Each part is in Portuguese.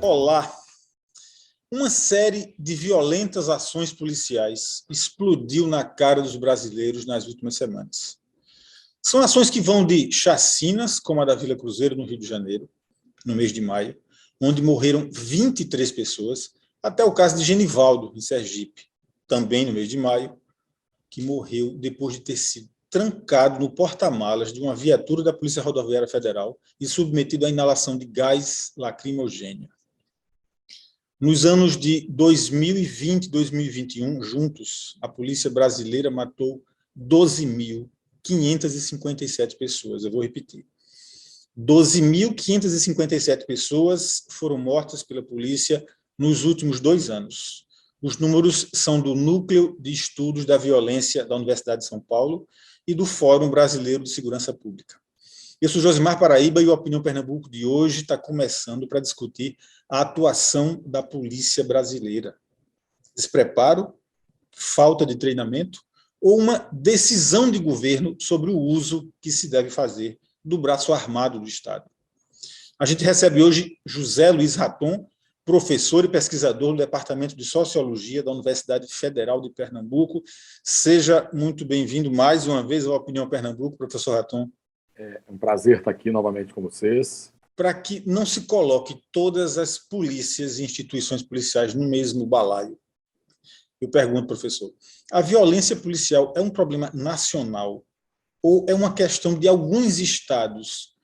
Olá! Uma série de violentas ações policiais explodiu na cara dos brasileiros nas últimas semanas. São ações que vão de chacinas, como a da Vila Cruzeiro, no Rio de Janeiro, no mês de maio, onde morreram 23 pessoas, até o caso de Genivaldo, em Sergipe, também no mês de maio, que morreu depois de ter sido trancado no porta-malas de uma viatura da Polícia Rodoviária Federal e submetido à inalação de gás lacrimogêneo. Nos anos de 2020 e 2021, juntos, a polícia brasileira matou 12.557 pessoas. Eu vou repetir. 12.557 pessoas foram mortas pela polícia nos últimos 2 anos. Os números são do Núcleo de Estudos da Violência da Universidade de São Paulo e do Fórum Brasileiro de Segurança Pública. Eu sou Josimar Paraíba e o Opinião Pernambuco de hoje está começando para discutir a atuação da polícia brasileira. Despreparo, falta de treinamento ou uma decisão de governo sobre o uso que se deve fazer do braço armado do Estado. A gente recebe hoje José Luiz Raton, professor e pesquisador do Departamento de Sociologia da Universidade Federal de Pernambuco. Seja muito bem-vindo mais uma vez ao Opinião Pernambuco, professor Raton. É um prazer estar aqui novamente com vocês. Para que não se coloque todas as polícias e instituições policiais no mesmo balaio, eu pergunto, professor, a violência policial é um problema nacional ou é uma questão de alguns estados?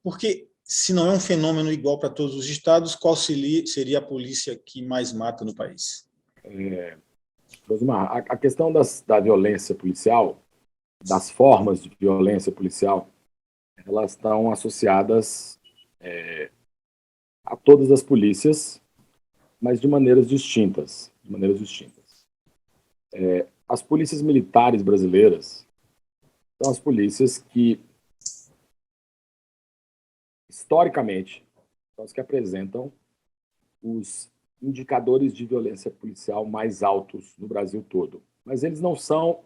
Porque, se não é um fenômeno igual para todos os estados, qual seria a polícia que mais mata no país? Rosimar, a questão da violência policial, das formas de violência policial, elas estão associadas a todas as polícias, mas de maneiras distintas. As polícias militares brasileiras são as polícias que, historicamente, são as que apresentam os indicadores de violência policial mais altos no Brasil todo. Mas eles são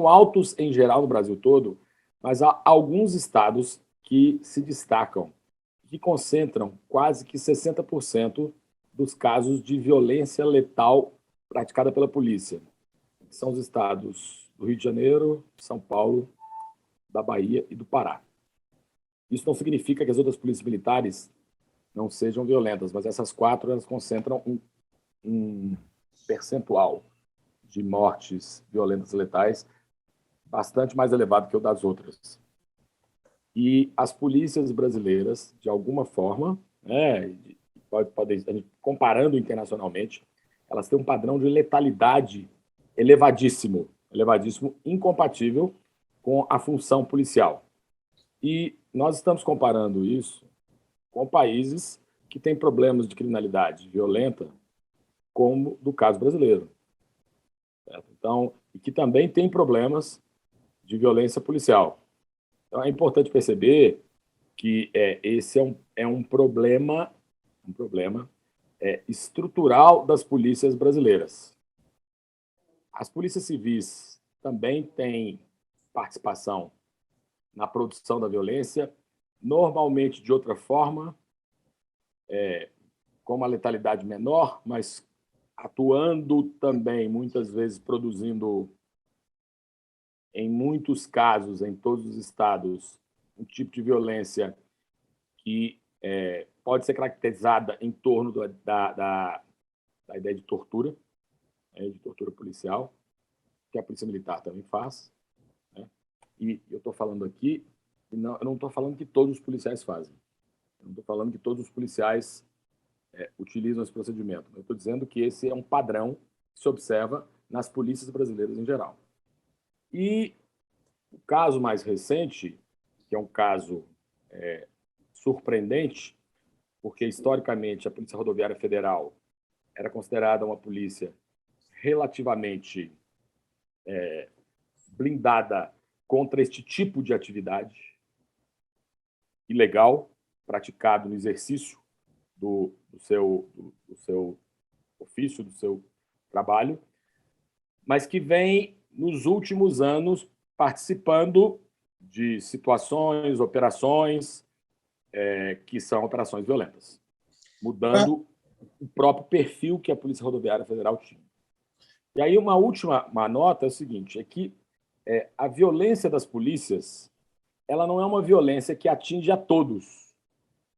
altos em geral no Brasil todo, mas há alguns estados que se destacam, que concentram quase que 60% dos casos de violência letal praticada pela polícia. São os estados do Rio de Janeiro, São Paulo, da Bahia e do Pará. Isso não significa que as outras polícias militares não sejam violentas, mas essas 4 elas concentram um percentual de mortes violentas letais bastante mais elevado que o das outras. E as polícias brasileiras, de alguma forma, comparando internacionalmente, elas têm um padrão de letalidade elevadíssimo, incompatível com a função policial. E nós estamos comparando isso com países que têm problemas de criminalidade violenta, como do caso brasileiro. Certo? Então, e que também tem problemas de violência policial. Então, é importante perceber que esse é um problema estrutural das polícias brasileiras. As polícias civis também têm participação na produção da violência, normalmente de outra forma, com uma letalidade menor, mas atuando também, muitas vezes, produzindo, em muitos casos, em todos os estados, um tipo de violência que pode ser caracterizada em torno da ideia de tortura policial, que a polícia militar também faz. Né? E eu estou falando aqui, eu não estou falando que todos os policiais fazem. Eu não estou falando que todos os policiais utilizam esse procedimento. Eu estou dizendo que esse é um padrão que se observa nas polícias brasileiras em geral. E o caso mais recente, que é um caso surpreendente, porque historicamente a Polícia Rodoviária Federal era considerada uma polícia relativamente blindada contra este tipo de atividade ilegal praticado no exercício do seu ofício, do seu trabalho, mas que vem, nos últimos anos, participando de situações, operações que são operações violentas. mudando o próprio perfil que a Polícia Rodoviária Federal tinha. E aí uma última nota é o seguinte, é que a violência das polícias, ela não é uma violência que atinge a todos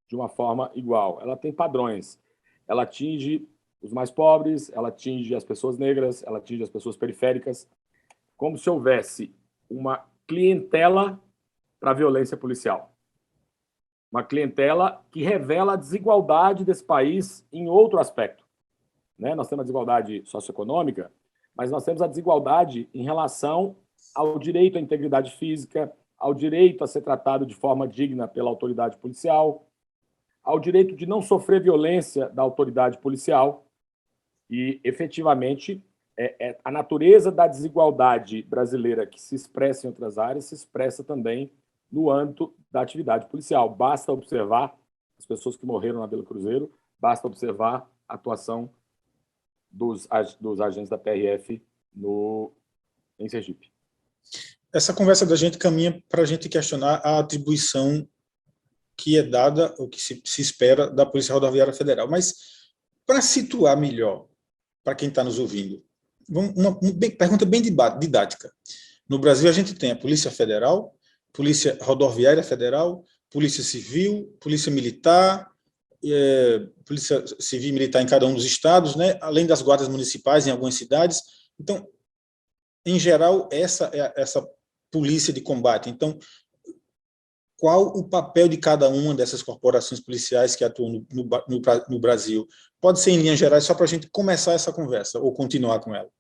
de uma forma igual. Ela tem padrões. Ela atinge os mais pobres, ela atinge as pessoas negras, ela atinge as pessoas periféricas, como se houvesse uma clientela para a violência policial. Uma clientela que revela a desigualdade desse país em outro aspecto. Nós temos a desigualdade socioeconômica, mas nós temos a desigualdade em relação ao direito à integridade física, ao direito a ser tratado de forma digna pela autoridade policial, ao direito de não sofrer violência da autoridade policial. E, efetivamente, a natureza da desigualdade brasileira que se expressa em outras áreas se expressa também no âmbito da atividade policial. Basta observar as pessoas que morreram na Vila Cruzeiro, basta observar a atuação dos agentes da PRF em Sergipe. Essa conversa da gente caminha para a gente questionar a atribuição que é dada, ou que se espera da Polícia Rodoviária Federal. Mas, para situar melhor, para quem está nos ouvindo, uma pergunta bem didática. No Brasil, a gente tem a Polícia Federal, Polícia Rodoviária Federal, Polícia Civil, Polícia Militar, Polícia Civil e Militar em cada um dos estados, né? Além das guardas municipais em algumas cidades. Então, em geral, essa é essa polícia de combate. Então, qual o papel de cada uma dessas corporações policiais que atuam no Brasil? Pode ser em linhas gerais, só para a gente começar essa conversa, ou continuar com ela.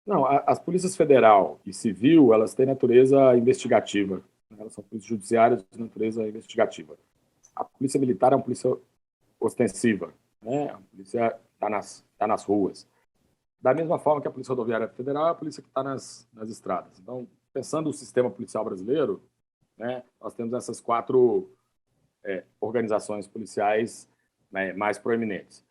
Não, as polícias federal e civil, elas têm natureza investigativa. Elas são polícias judiciárias de natureza investigativa. A polícia militar é uma polícia ostensiva, né? A polícia está nas ruas. Da mesma forma que a Polícia Rodoviária Federal é a polícia que está nas estradas. Então, pensando o sistema policial brasileiro, né, nós temos essas 4 organizações policiais, né, mais proeminentes.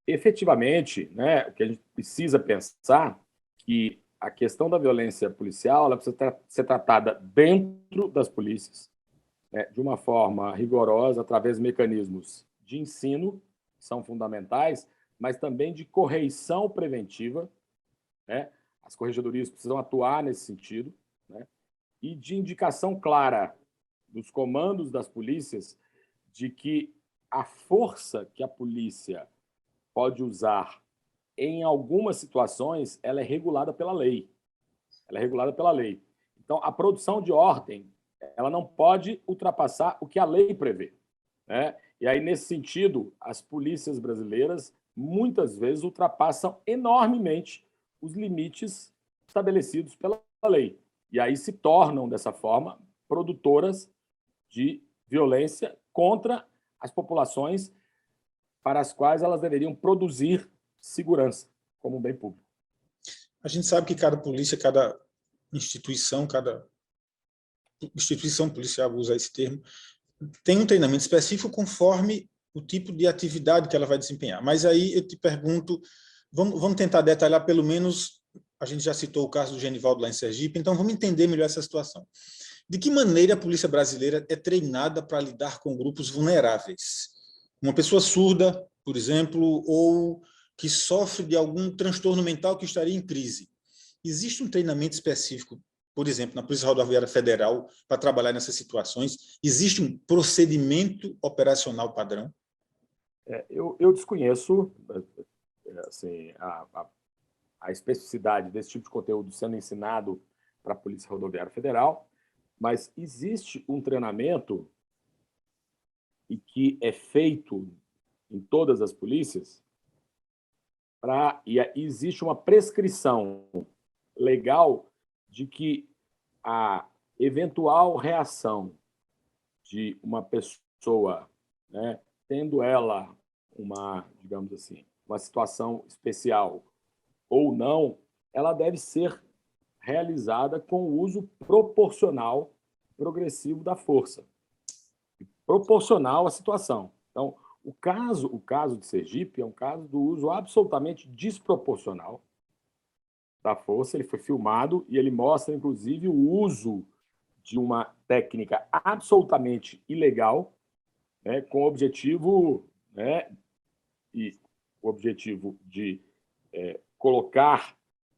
Efetivamente, né, o que a gente precisa pensar que a questão da violência policial ela precisa ser tratada dentro das polícias, né, de uma forma rigorosa, através de mecanismos de ensino, que são fundamentais, mas também de correição preventiva, né? As corregedorias precisam atuar nesse sentido, né? E de indicação clara dos comandos das polícias de que a força que a polícia pode usar em algumas situações, ela é regulada pela lei. Ela é regulada pela lei. Então, a produção de ordem, ela não pode ultrapassar o que a lei prevê, né? E aí, nesse sentido, as polícias brasileiras muitas vezes ultrapassam enormemente os limites estabelecidos pela lei. E aí se tornam, dessa forma, produtoras de violência contra as populações para as quais elas deveriam produzir segurança como um bem público. A gente sabe que cada polícia, cada instituição policial, vou usar esse termo, tem um treinamento específico conforme o tipo de atividade que ela vai desempenhar. Mas aí eu te pergunto, vamos tentar detalhar pelo menos, a gente já citou o caso do Genivaldo lá em Sergipe, então vamos entender melhor essa situação. De que maneira a polícia brasileira é treinada para lidar com grupos vulneráveis? Uma pessoa surda, por exemplo, ou que sofre de algum transtorno mental que estaria em crise. Existe um treinamento específico, por exemplo, na Polícia Rodoviária Federal, para trabalhar nessas situações? Existe um procedimento operacional padrão? Eu desconheço assim, a especificidade desse tipo de conteúdo sendo ensinado para a Polícia Rodoviária Federal, mas existe um treinamento e que é feito em todas as polícias e existe uma prescrição legal de que a eventual reação de uma pessoa, né, tendo ela digamos assim, uma situação especial ou não, ela deve ser realizada com o uso proporcional, progressivo da força, proporcional à situação. Então, o caso de Sergipe é um caso do uso absolutamente desproporcional da força. Ele foi filmado e ele mostra, inclusive, o uso de uma técnica absolutamente ilegal, né, com o objetivo, né, e o objetivo de colocar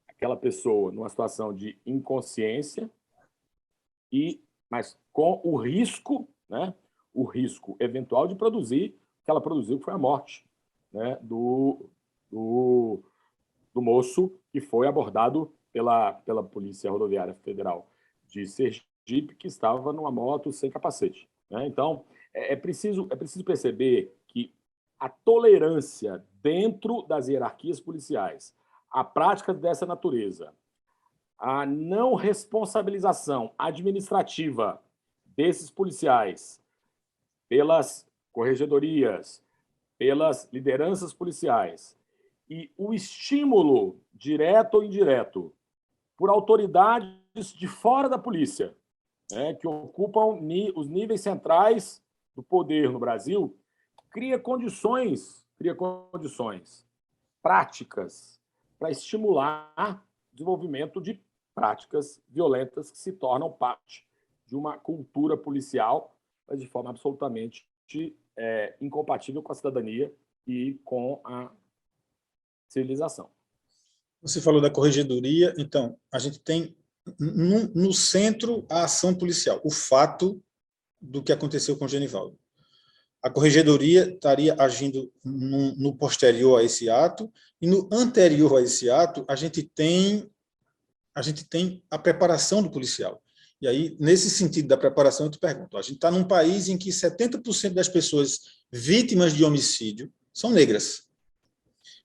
aquela pessoa numa situação de inconsciência, mas com o risco, né, o risco eventual de produzir o que ela produziu, que foi a morte, né, do moço que foi abordado pela Polícia Rodoviária Federal de Sergipe, que estava numa moto sem capacete, né? Então, é preciso perceber que a tolerância dentro das hierarquias policiais a práticas dessa natureza, a não responsabilização administrativa desses policiais pelas corregedorias, pelas lideranças policiais, e o estímulo, direto ou indireto, por autoridades de fora da polícia, né, que ocupam os níveis centrais do poder no Brasil, cria condições práticas para estimular o desenvolvimento de práticas violentas que se tornam parte de uma cultura policial, mas de forma absolutamente incompatível com a cidadania e com a civilização. Você falou da corregedoria, então, a gente tem no centro a ação policial, o fato do que aconteceu com o Genivaldo. A corregedoria estaria agindo no posterior a esse ato, e no anterior a esse ato, a gente tem a preparação do policial. E aí, nesse sentido da preparação, eu te pergunto, a gente está num país em que 70% das pessoas vítimas de homicídio são negras,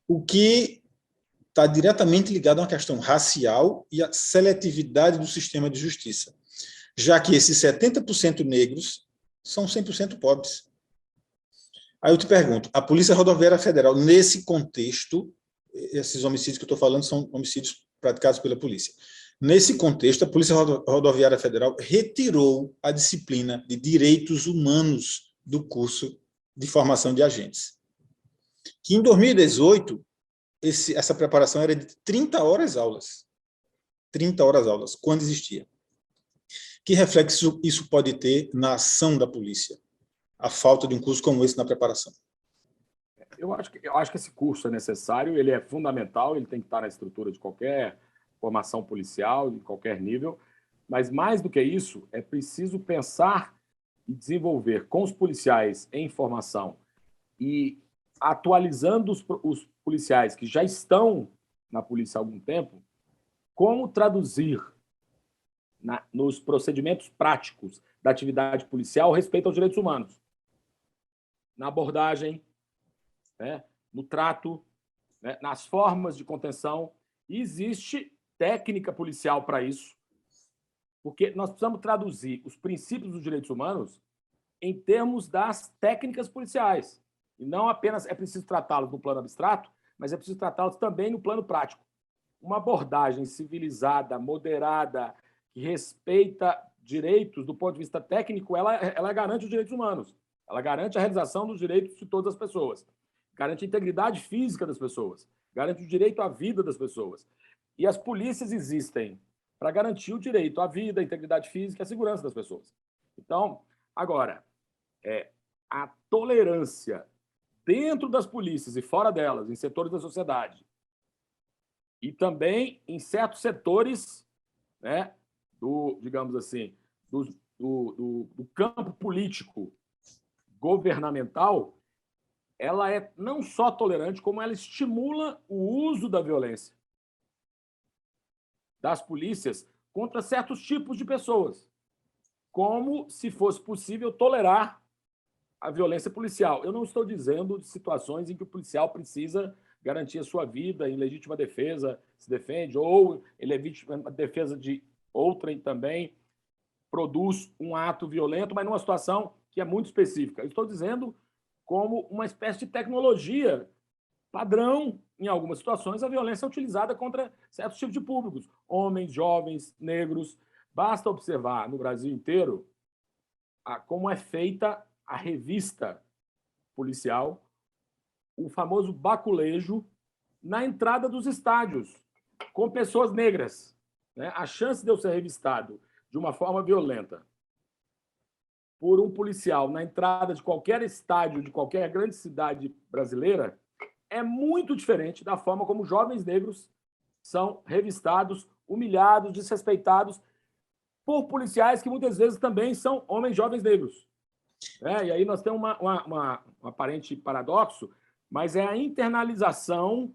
o que está diretamente ligado a uma questão racial e a seletividade do sistema de justiça, já que esses 70% negros são 100% pobres. Aí eu te pergunto, a Polícia Rodoviária Federal, nesse contexto, esses homicídios que eu estou falando são homicídios praticados pela polícia. Nesse contexto, a Polícia Rodoviária Federal retirou a disciplina de direitos humanos do curso de formação de agentes, que em 2018, essa preparação era de 30 horas aulas. 30 horas aulas, quando existia. Que reflexo isso pode ter na ação da polícia? A falta de um curso como esse na preparação. Eu acho que esse curso é necessário, ele é fundamental, ele tem que estar na estrutura de qualquer formação policial, de qualquer nível, mas mais do que isso, é preciso pensar e desenvolver com os policiais em formação e atualizando os policiais que já estão na polícia há algum tempo, como traduzir nos procedimentos práticos da atividade policial respeito aos direitos humanos, na abordagem, né, no trato, né, nas formas de contenção. E existe técnica policial para isso, porque nós precisamos traduzir os princípios dos direitos humanos em termos das técnicas policiais. E não apenas é preciso tratá-los no plano abstrato, mas é preciso tratá-los também no plano prático. Uma abordagem civilizada, moderada, que respeita direitos do ponto de vista técnico, ela garante os direitos humanos. Ela garante a realização dos direitos de todas as pessoas. Garante a integridade física das pessoas. Garante o direito à vida das pessoas. E as polícias existem para garantir o direito à vida, à integridade física e à segurança das pessoas. Então, agora, a tolerância dentro das polícias e fora delas, em setores da sociedade, e também em certos setores, né, digamos assim, do campo político governamental, ela é não só tolerante, como ela estimula o uso da violência das polícias contra certos tipos de pessoas, como se fosse possível tolerar a violência policial. Eu não estou dizendo de situações em que o policial precisa garantir a sua vida em legítima defesa, se defende, ou ele é vítima de defesa de outrem também, produz um ato violento, mas numa situação que é muito específica. Eu estou dizendo como uma espécie de tecnologia padrão, em algumas situações, a violência é utilizada contra certos tipos de públicos, homens, jovens, negros. Basta observar no Brasil inteiro como é feita a revista policial, o famoso baculejo, na entrada dos estádios, com pessoas negras. Né? A chance de eu ser revistado de uma forma violenta por um policial na entrada de qualquer estádio, de qualquer grande cidade brasileira, é muito diferente da forma como jovens negros são revistados, humilhados, desrespeitados por policiais que muitas vezes também são homens jovens negros. E aí nós temos um aparente paradoxo, mas é a internalização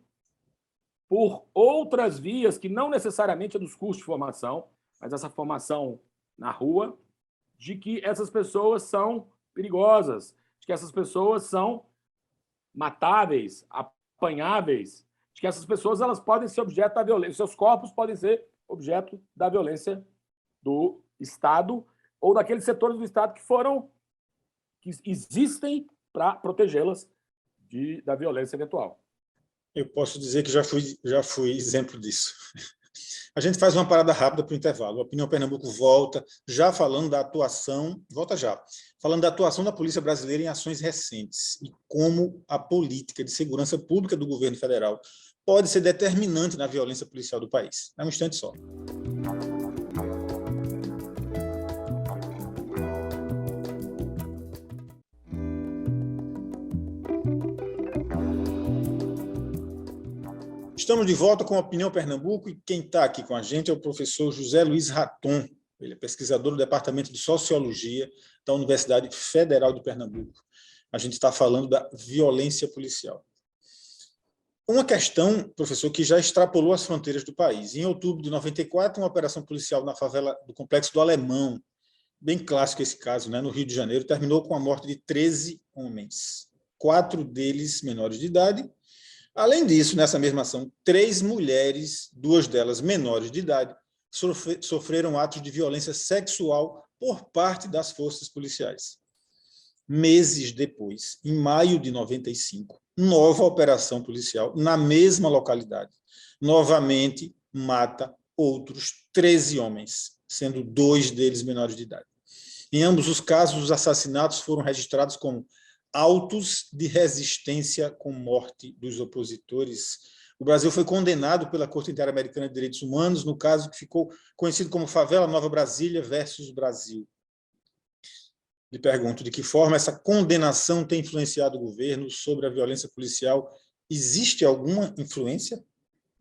por outras vias, que não necessariamente é dos cursos de formação, mas essa formação na rua, de que essas pessoas são perigosas, de que essas pessoas são matáveis, apanháveis, de que essas pessoas elas podem ser objeto da violência, seus corpos podem ser objeto da violência do Estado ou daqueles setores do Estado que existem para protegê-las da violência eventual. Eu posso dizer que já fui exemplo disso. A gente faz uma parada rápida para o intervalo. A Opinião Pernambuco volta, já falando da atuação, falando da atuação da Polícia Brasileira em ações recentes e como a política de segurança pública do governo federal pode ser determinante na violência policial do país. É um instante só. Estamos de volta com a Opinião Pernambuco e quem está aqui com a gente é o professor José Luiz Raton. Ele é pesquisador do Departamento de Sociologia da Universidade Federal de Pernambuco. A gente está falando da violência policial. Uma questão, professor, que já extrapolou as fronteiras do país. Em outubro de 94, uma operação policial na favela do Complexo do Alemão, bem clássico esse caso, né, no Rio de Janeiro, terminou com a morte de 13 homens, 4 deles menores de idade. Além disso, nessa mesma ação, 3 mulheres, 2 delas menores de idade, sofreram atos de violência sexual por parte das forças policiais. Meses depois, em maio de 95, nova operação policial na mesma localidade. Novamente, mata outros 13 homens, sendo 2 deles menores de idade. Em ambos os casos, os assassinatos foram registrados como autos de resistência com morte dos opositores. O Brasil foi condenado pela Corte Interamericana de Direitos Humanos, no caso que ficou conhecido como Favela Nova Brasília versus Brasil. Lhe pergunto, de que forma essa condenação tem influenciado o governo sobre a violência policial? Existe alguma influência?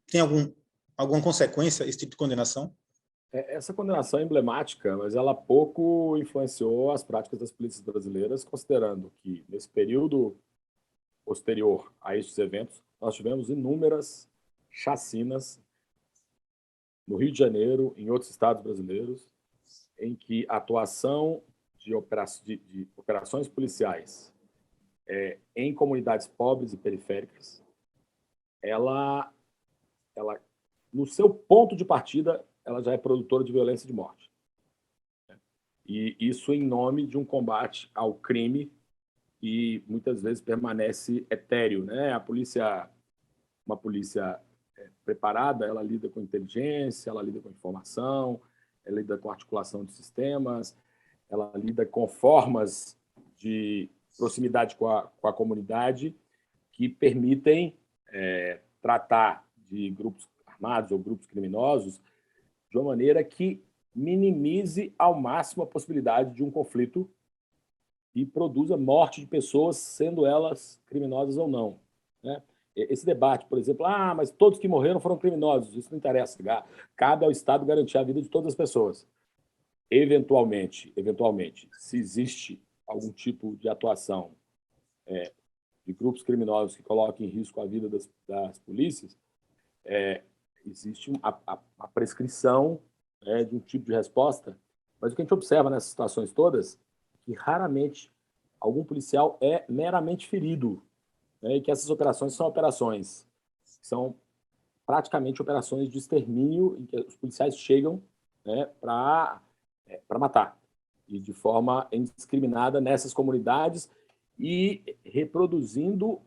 Tem alguma consequência esse tipo de condenação? Essa condenação é emblemática, mas ela pouco influenciou as práticas das polícias brasileiras, considerando que, nesse período posterior a estes eventos, nós tivemos inúmeras chacinas no Rio de Janeiro, em outros estados brasileiros, em que a atuação de operações policiais em comunidades pobres e periféricas, ela, no seu ponto de partida, ela já é produtora de violência e de morte. E isso em nome de um combate ao crime que muitas vezes permanece etéreo, né? Uma polícia preparada, ela lida com inteligência, ela lida com informação, ela lida com articulação de sistemas, ela lida com formas de proximidade com a comunidade que permitem tratar de grupos armados ou grupos criminosos de uma maneira que minimize ao máximo a possibilidade de um conflito e produza morte de pessoas, sendo elas criminosas ou não. Né? Esse debate, por exemplo, mas todos que morreram foram criminosos, isso não interessa. Cabe ao Estado garantir a vida de todas as pessoas. Eventualmente, se existe algum tipo de atuação de grupos criminosos que coloquem em risco a vida das polícias, existe a prescrição de um tipo de resposta, mas o que a gente observa nessas situações todas é que raramente algum policial é meramente ferido, e que essas operações são operações que são praticamente operações de extermínio em que os policiais chegam para matar, e de forma indiscriminada nessas comunidades e reproduzindo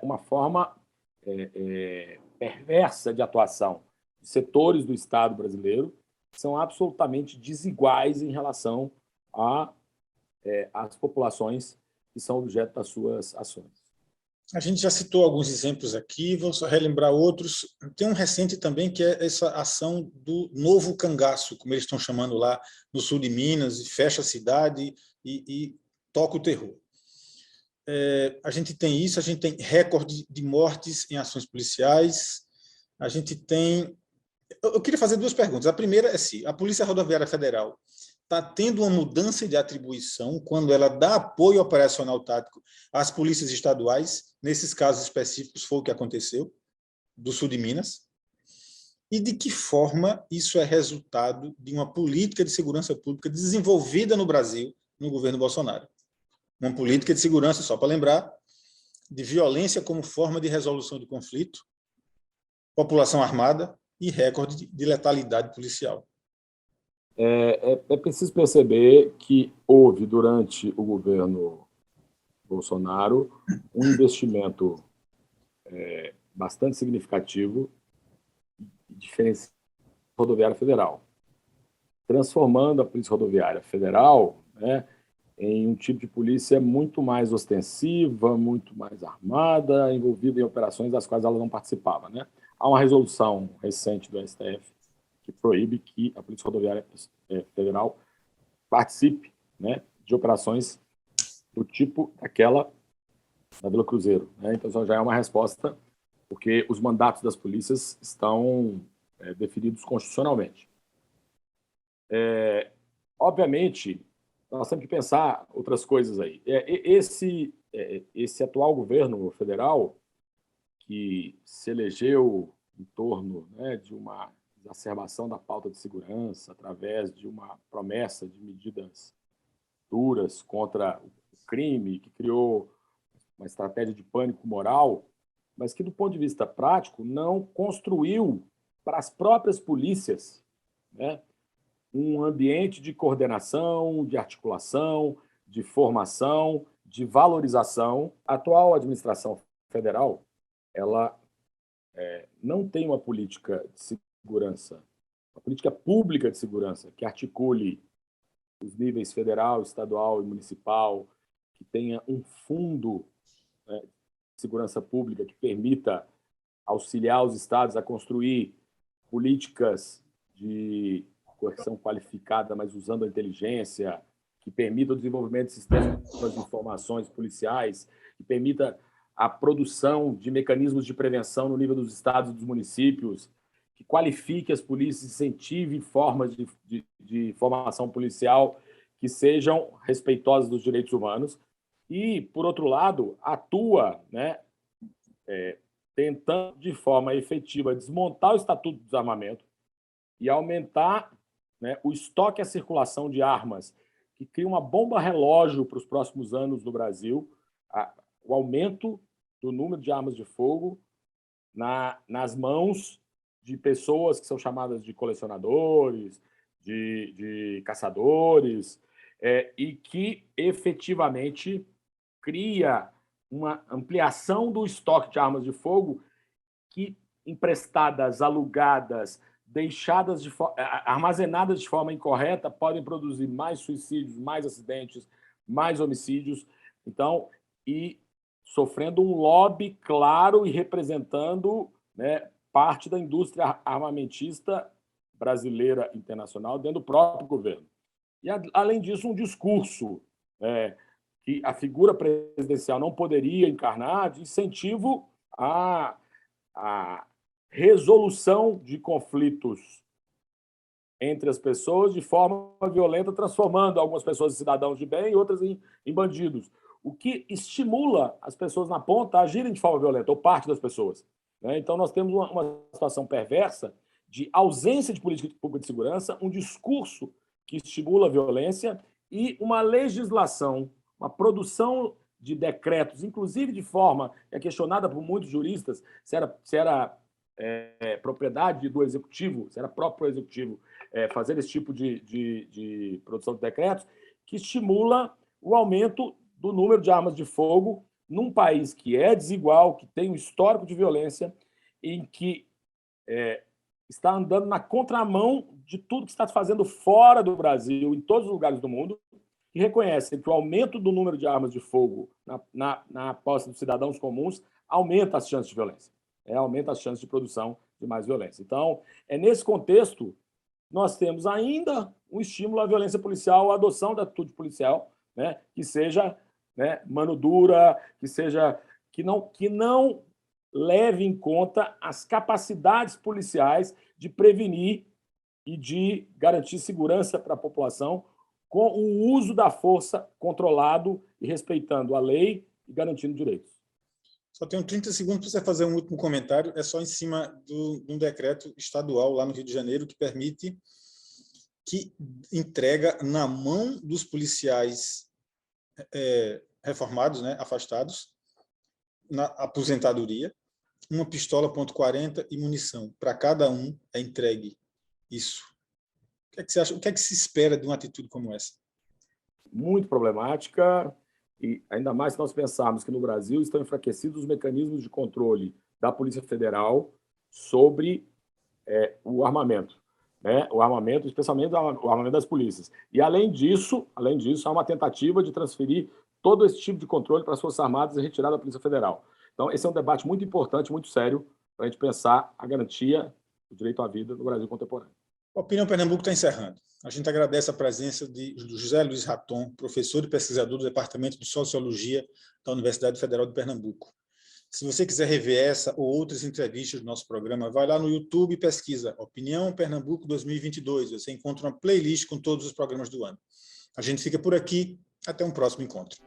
uma forma perversa de atuação de setores do Estado brasileiro que são absolutamente desiguais em relação às populações que são objeto das suas ações. A gente já citou alguns exemplos aqui, vou só relembrar outros. Tem um recente também, que é essa ação do novo cangaço, como eles estão chamando lá no sul de Minas, e fecha a cidade e toca o terror. A gente tem isso, a gente tem recorde de mortes em ações policiais, a gente tem... Eu queria fazer duas perguntas. A primeira é se a Polícia Rodoviária Federal está tendo uma mudança de atribuição quando ela dá apoio operacional tático às polícias estaduais, nesses casos específicos foi o que aconteceu, do sul de Minas, e de que forma isso é resultado de uma política de segurança pública desenvolvida no Brasil, no governo Bolsonaro. Uma política de segurança, só para lembrar, de violência como forma de resolução de conflito, população armada e recorde de letalidade policial. É preciso perceber que houve, durante o governo Bolsonaro, um investimento bastante significativo e diferenciado da Rodoviária Federal, transformando a Polícia Rodoviária Federal, né, em um tipo de polícia muito mais ostensiva, muito mais armada, envolvida em operações das quais ela não participava, né? Há uma resolução recente do STF que proíbe que a Polícia Rodoviária Federal participe, né, de operações do tipo daquela da Vila Cruzeiro, né? Então, já é uma resposta, porque os mandatos das polícias estão definidos constitucionalmente. Obviamente, nós temos que pensar outras coisas aí. Esse atual governo federal, que se elegeu em torno, né, de uma exacerbação da pauta de segurança através de uma promessa de medidas duras contra o crime, que criou uma estratégia de pânico moral, mas que, do ponto de vista prático, não construiu para as próprias polícias, né, um ambiente de coordenação, de articulação, de formação, de valorização. A atual administração federal, ela não tem uma política de segurança, uma política pública de segurança que articule os níveis federal, estadual e municipal, que tenha um fundo, né, de segurança pública que permita auxiliar os estados a construir políticas de coerção qualificada, mas usando a inteligência, que permita o desenvolvimento de sistemas de informações policiais, que permita a produção de mecanismos de prevenção no nível dos estados e dos municípios, que qualifique as polícias, incentive formas de formação policial que sejam respeitosas dos direitos humanos e, por outro lado, atua, né, tentando de forma efetiva desmontar o Estatuto do Desarmamento e aumentar, né, o estoque e a circulação de armas, que cria uma bomba relógio para os próximos anos no Brasil, o aumento do número de armas de fogo nas mãos de pessoas que são chamadas de colecionadores, de caçadores, e que efetivamente cria uma ampliação do estoque de armas de fogo que, emprestadas, alugadas, deixadas armazenadas de forma incorreta, podem produzir mais suicídios, mais acidentes, mais homicídios. Então, e sofrendo um lobby claro e representando, né, parte da indústria armamentista brasileira internacional dentro do próprio governo. E, além disso, um discurso que a figura presidencial não poderia encarnar, de incentivo à resolução de conflitos entre as pessoas de forma violenta, transformando algumas pessoas em cidadãos de bem e outras em bandidos, o que estimula as pessoas na ponta a agirem de forma violenta, ou parte das pessoas, né? Então, nós temos uma situação perversa de ausência de política pública de segurança, um discurso que estimula a violência e uma legislação, uma produção de decretos, inclusive de forma que é questionada por muitos juristas, se era propriedade do executivo, se era próprio executivo fazer esse tipo de produção de decretos, que estimula o aumento do número de armas de fogo num país que é desigual, que tem um histórico de violência, em que está andando na contramão de tudo que está fazendo fora do Brasil, em todos os lugares do mundo, que que reconhecem que o aumento do número de armas de fogo na posse dos cidadãos comuns aumenta as chances de violência, aumenta as chances de produção de mais violência. Então, nesse contexto, nós temos ainda um estímulo à violência policial, à adoção da atitude policial, né, que seja, né, mano dura, que não leve em conta as capacidades policiais de prevenir e de garantir segurança para a população com o uso da força controlado e respeitando a lei e garantindo direitos. Só tenho 30 segundos para você fazer um último comentário. É só em cima de um decreto estadual lá no Rio de Janeiro que entrega na mão dos policiais reformados, né, afastados, na aposentadoria, uma pistola .40 e munição. Para cada um é entregue isso. O que é que você acha? O que é que se espera de uma atitude como essa? Muito problemática, e ainda mais se nós pensarmos que no Brasil estão enfraquecidos os mecanismos de controle da Polícia Federal sobre o armamento, né? O armamento, especialmente o armamento das polícias. E, além disso, há uma tentativa de transferir todo esse tipo de controle para as Forças Armadas e retirar da Polícia Federal. Então, esse é um debate muito importante, muito sério, para a gente pensar a garantia do direito à vida no Brasil contemporâneo. A Opinião Pernambuco está encerrando. A gente agradece a presença do José Luiz Raton, professor e pesquisador do Departamento de Sociologia da Universidade Federal de Pernambuco. Se você quiser rever essa ou outras entrevistas do nosso programa, vai lá no YouTube e pesquisa Opinião Pernambuco 2022. Você encontra uma playlist com todos os programas do ano. A gente fica por aqui. Até um próximo encontro.